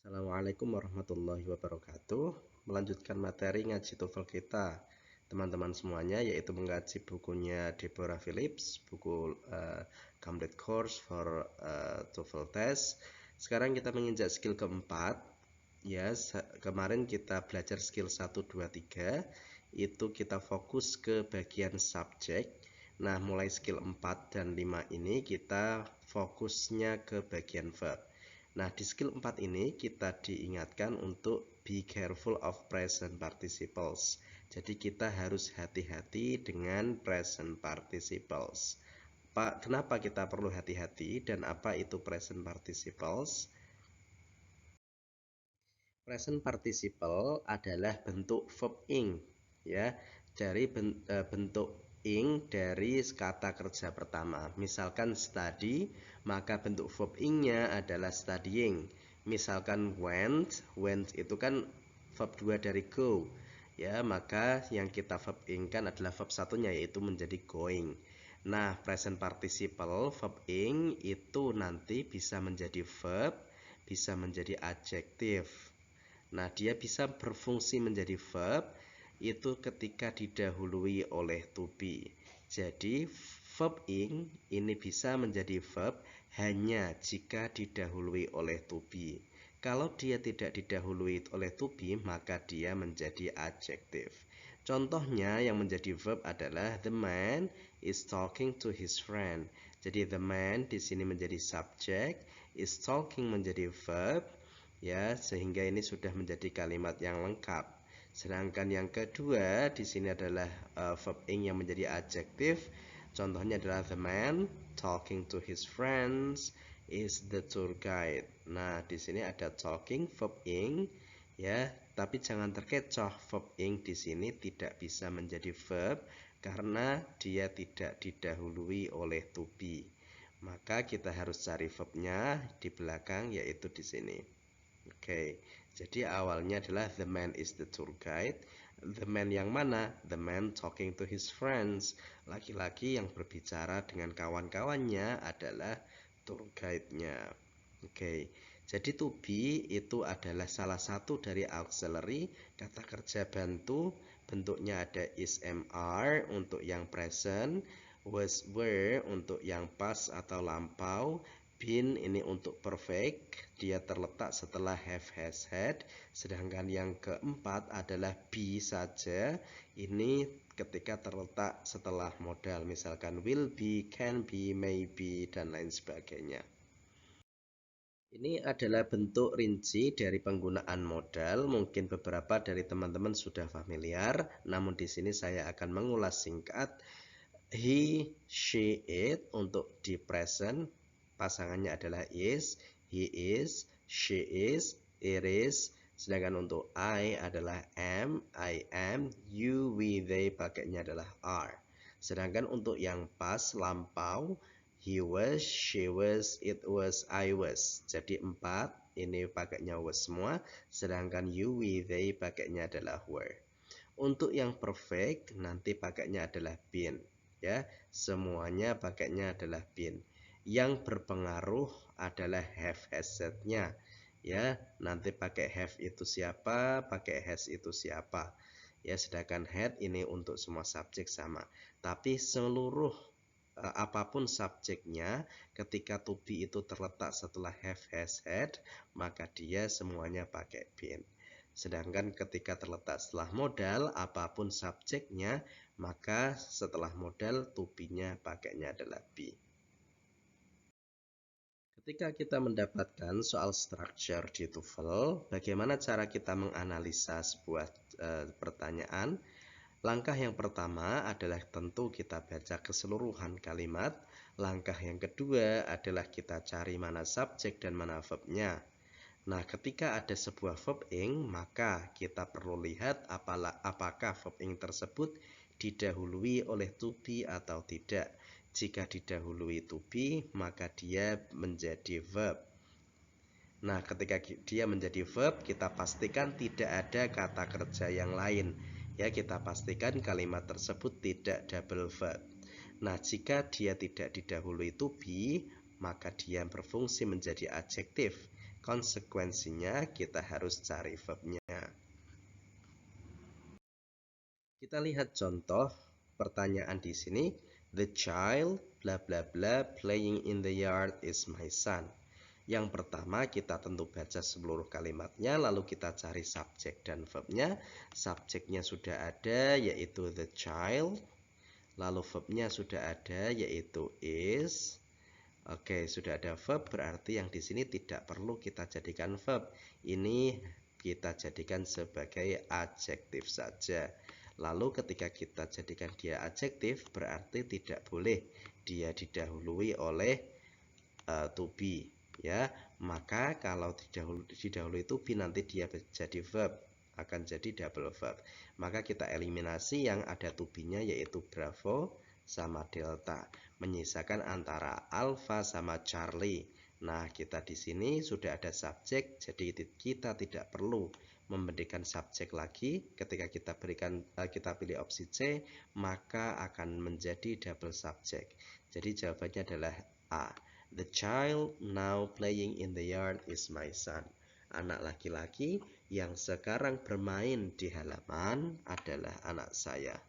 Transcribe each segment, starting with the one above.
Assalamualaikum warahmatullahi wabarakatuh. Melanjutkan materi ngaji TOEFL kita, teman-teman semuanya, yaitu mengkaji bukunya Deborah Phillips, buku Complete Course for TOEFL Test. Sekarang kita menginjak skill keempat. Ya, kemarin kita belajar skill 1, 2, 3. Itu kita fokus ke bagian subjek. Nah, mulai skill 4 dan 5 ini kita fokusnya ke bagian verb. Nah, di skill 4 ini kita diingatkan untuk be careful of present participles. Jadi kita harus hati-hati dengan present participles. Pak, kenapa kita perlu hati-hati dan apa itu present participles? Present participle adalah bentuk verb ing, ya, dari bentuk ing dari kata kerja pertama. Misalkan study, maka bentuk verb ingnya adalah studying. Misalkan went itu kan verb 2 dari go, ya, maka yang kita verb ingkan adalah verb satunya, yaitu menjadi going. Nah, present participle verb ing itu nanti bisa menjadi verb, bisa menjadi adjektif. Nah, dia bisa berfungsi menjadi verb itu ketika didahului oleh to be. Jadi, verb ing ini bisa menjadi verb hanya jika didahului oleh to be. Kalau dia tidak didahului oleh to be, maka dia menjadi adjektif. Contohnya yang menjadi verb adalah the man is talking to his friend. Jadi the man di sini menjadi subjek, is talking menjadi verb, ya, sehingga ini sudah menjadi kalimat yang lengkap. Sedangkan yang kedua di sini adalah verb ing yang menjadi adjektif. Contohnya adalah the man talking to his friends is the tour guide. Nah, di sini ada talking verb ing, ya, tapi jangan terkecoh, verb ing di sini tidak bisa menjadi verb karena dia tidak didahului oleh to be. Maka kita harus cari verbnya di belakang, yaitu di sini. Oke, jadi awalnya adalah the man is the tour guide. The man yang mana? The man talking to his friends. Laki-laki yang berbicara dengan kawan-kawannya adalah tour guide-nya. Oke, jadi to be itu adalah salah satu dari auxiliary, kata kerja bantu. Bentuknya ada is, mr untuk yang present, was, were untuk yang past atau lampau, been ini untuk perfect, dia terletak setelah have, has, had. Sedangkan yang keempat adalah be saja, ini ketika terletak setelah modal, misalkan will be, can be, may be, dan lain sebagainya. Ini adalah bentuk rinci dari penggunaan modal. Mungkin beberapa dari teman-teman sudah familiar, namun di sini saya akan mengulas singkat. He, she, it untuk di present pasangannya adalah is, he is, she is, it is. Sedangkan untuk I adalah am, I am, you, we, they pakainya adalah are. Sedangkan untuk yang past lampau, he was, she was, it was, I was. Jadi 4 ini pakainya was semua. Sedangkan you, we, they pakainya adalah were. Untuk yang perfect nanti pakainya adalah been, ya. Semuanya pakainya adalah been. Yang berpengaruh adalah have, has, had-nya, ya. Nanti pakai have itu siapa, pakai has itu siapa, ya. Sedangkan had ini untuk semua subjek sama. Tapi seluruh apapun subjeknya, ketika to be itu terletak setelah have, has, had, maka dia semuanya pakai been. Sedangkan ketika terletak setelah modal, apapun subjeknya, maka setelah modal to be-nya pakainya adalah be. Ketika kita mendapatkan soal structure di TOEFL, bagaimana cara kita menganalisa sebuah pertanyaan? Langkah yang pertama adalah tentu kita baca keseluruhan kalimat. Langkah yang kedua adalah kita cari mana subjek dan mana verb-nya. Nah, ketika ada sebuah verb ing, maka kita perlu lihat apakah verb ing tersebut didahului oleh to be atau tidak. Jika didahului to be, maka dia menjadi verb. Nah, ketika dia menjadi verb, kita pastikan tidak ada kata kerja yang lain. Ya, kita pastikan kalimat tersebut tidak double verb. Nah, jika dia tidak didahului to be, maka dia berfungsi menjadi adjektif. Konsekuensinya kita harus cari verbnya. Kita lihat contoh pertanyaan di sini. The child bla bla bla playing in the yard is my son. Yang pertama kita tentu baca seluruh kalimatnya, lalu kita cari subjek dan verbnya. Subjeknya sudah ada yaitu the child, lalu verbnya sudah ada yaitu is. Oke, sudah ada verb, berarti yang di sini tidak perlu kita jadikan verb. Ini kita jadikan sebagai adjektif saja. Lalu ketika kita jadikan dia adjektif, berarti tidak boleh dia didahului oleh to be, ya. Maka kalau didahului to be, nanti dia jadi verb, akan jadi double verb. Maka kita eliminasi yang ada to be-nya, yaitu Bravo sama Delta, menyisakan antara Alpha sama Charlie. Nah, kita di sini sudah ada subjek, jadi kita tidak perlu memberikan subjek lagi. Ketika kita pilih opsi C, maka akan menjadi double subject. Jadi jawabannya adalah A. The child now playing in the yard is my son. Anak laki-laki yang sekarang bermain di halaman adalah anak saya.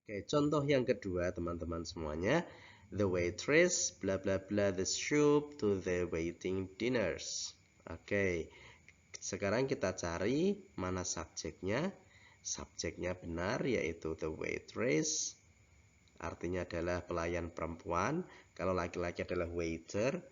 Oke, contoh yang kedua teman-teman semuanya. The waitress bla bla bla the soup to the waiting dinners. Oke, sekarang kita cari mana subjeknya. Subjeknya benar yaitu the waitress. Artinya adalah pelayan perempuan. Kalau laki-laki adalah waiter.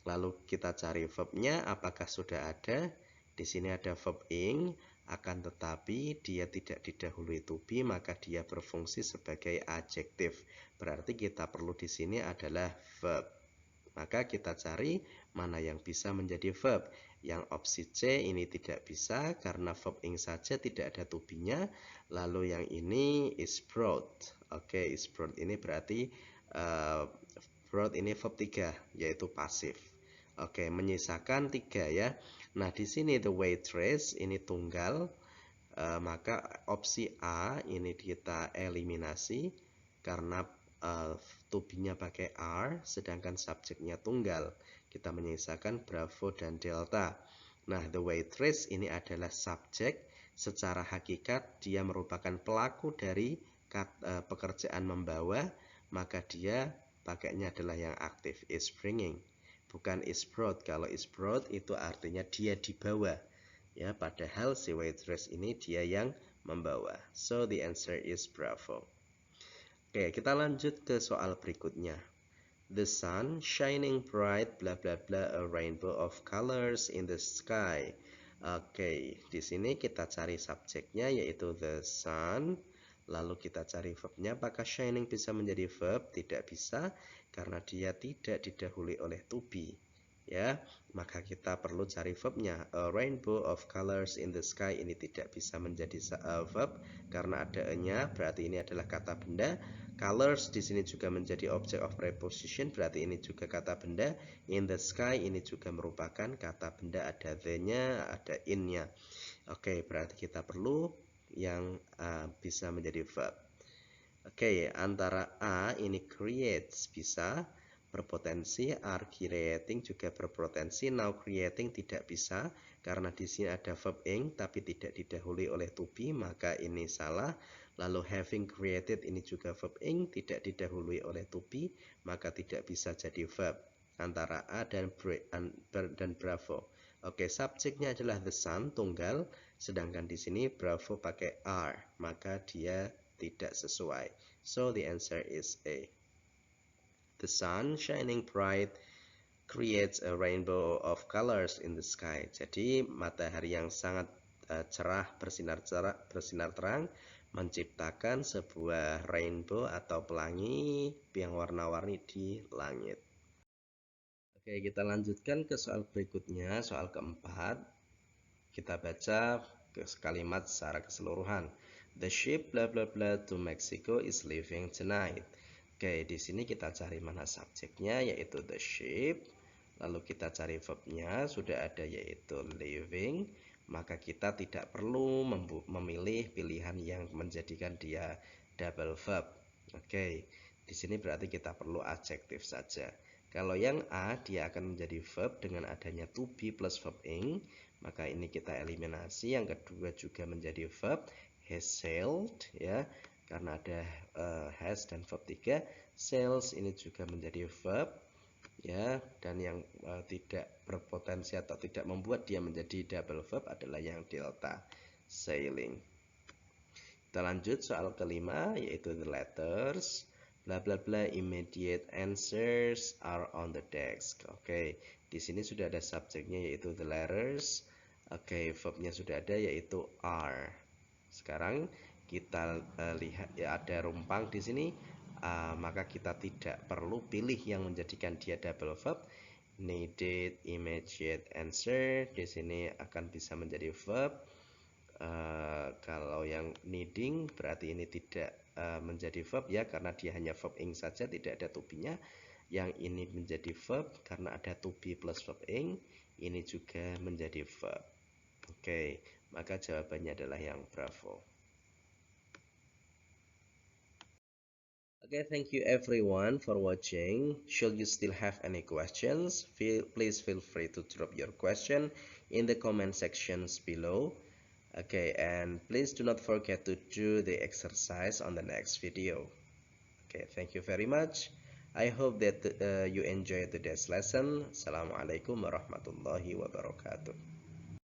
Lalu kita cari verbnya, apakah sudah ada? Di sini ada verb ing, akan tetapi dia tidak didahului to be, maka dia berfungsi sebagai adjektif. Berarti kita perlu di sini adalah verb. Maka kita cari mana yang bisa menjadi verb. Yang opsi C ini tidak bisa karena verb ing saja tidak ada to be-nya. Lalu yang ini is brought. Oke, is brought ini berarti brought ini verb 3 yaitu pasif. Oke, menyisakan 3 ya. Nah, di sini the waitress ini tunggal. Maka opsi A ini kita eliminasi karena to be-nya pakai are, sedangkan subjeknya tunggal. Kita menyisakan Bravo dan Delta. Nah, the waitress ini adalah subjek. Secara hakikat dia merupakan pelaku dari pekerjaan membawa, maka dia pakainya adalah yang aktif, is bringing, bukan is brought. Kalau is brought itu artinya dia dibawa, ya, padahal si waitress ini dia yang membawa. So the answer is Bravo. Oke, kita lanjut ke soal berikutnya. The sun shining bright bla bla bla a rainbow of colors in the sky. Oke, di sini kita cari subjeknya yaitu the sun. Lalu kita cari verbnya. Apakah shining bisa menjadi verb? Tidak bisa karena dia tidak didahului oleh to be. Ya, maka kita perlu cari verbnya. A rainbow of colors in the sky ini tidak bisa menjadi verb karena ada nya, berarti ini adalah kata benda. Colors di sini juga menjadi object of preposition, berarti ini juga kata benda. In the sky ini juga merupakan kata benda, ada the-nya, ada in-nya. Oke, berarti kita perlu yang bisa menjadi verb. Oke, antara A ini creates bisa berpotensi, are creating juga berpotensi, now creating tidak bisa karena di sini ada verb ing tapi tidak didahului oleh to be, maka ini salah. Lalu having created ini juga verb ing tidak didahului oleh to be, maka tidak bisa jadi verb. Antara A dan Bravo. Oke, subjeknya adalah the sun tunggal, sedangkan di sini Bravo pakai are, maka dia tidak sesuai. So the answer is A. The sun shining bright creates a rainbow of colors in the sky. Jadi matahari yang sangat bersinar terang menciptakan sebuah rainbow atau pelangi yang warna-warni di langit. Oke, kita lanjutkan ke soal berikutnya, soal keempat. Kita baca kalimat secara keseluruhan. The ship bla bla bla to Mexico is leaving tonight. Oke, di sini kita cari mana subjeknya yaitu the ship. Lalu kita cari verbnya, sudah ada yaitu leaving. Maka kita tidak perlu memilih pilihan yang menjadikan dia double verb. Oke, di sini berarti kita perlu adjektif saja. Kalau yang A dia akan menjadi verb dengan adanya to be plus verb ing, maka ini kita eliminasi. Yang kedua juga menjadi verb, has sailed ya, karena ada has dan verb 3. Sails ini juga menjadi verb ya, dan yang tidak berpotensi atau tidak membuat dia menjadi double verb adalah yang delta, sailing. Kita lanjut soal kelima, yaitu the letters. Bla bla bla, immediate answers are on the desk. Oke, di sini sudah ada subjeknya yaitu the letters. Oke, verbnya sudah ada yaitu are. Sekarang kita lihat ya ada rumpang di sini. Maka kita tidak perlu pilih yang menjadikan dia double verb. Needed immediate answer di sini akan bisa menjadi verb. Kalau yang needing berarti ini tidak menjadi verb ya, karena dia hanya verb ing saja, tidak ada to be-nya. Yang ini menjadi verb karena ada to be plus verb ing, ini juga menjadi verb. Oke, maka jawabannya adalah yang bravo. Okay, thank you everyone for watching. Should you still have any questions, please feel free to drop your question in the comment sections below. Okay, and please do not forget to do the exercise on the next video. Okay, thank you very much. I hope that you enjoyed today's lesson. Assalamualaikum warahmatullahi wabarakatuh.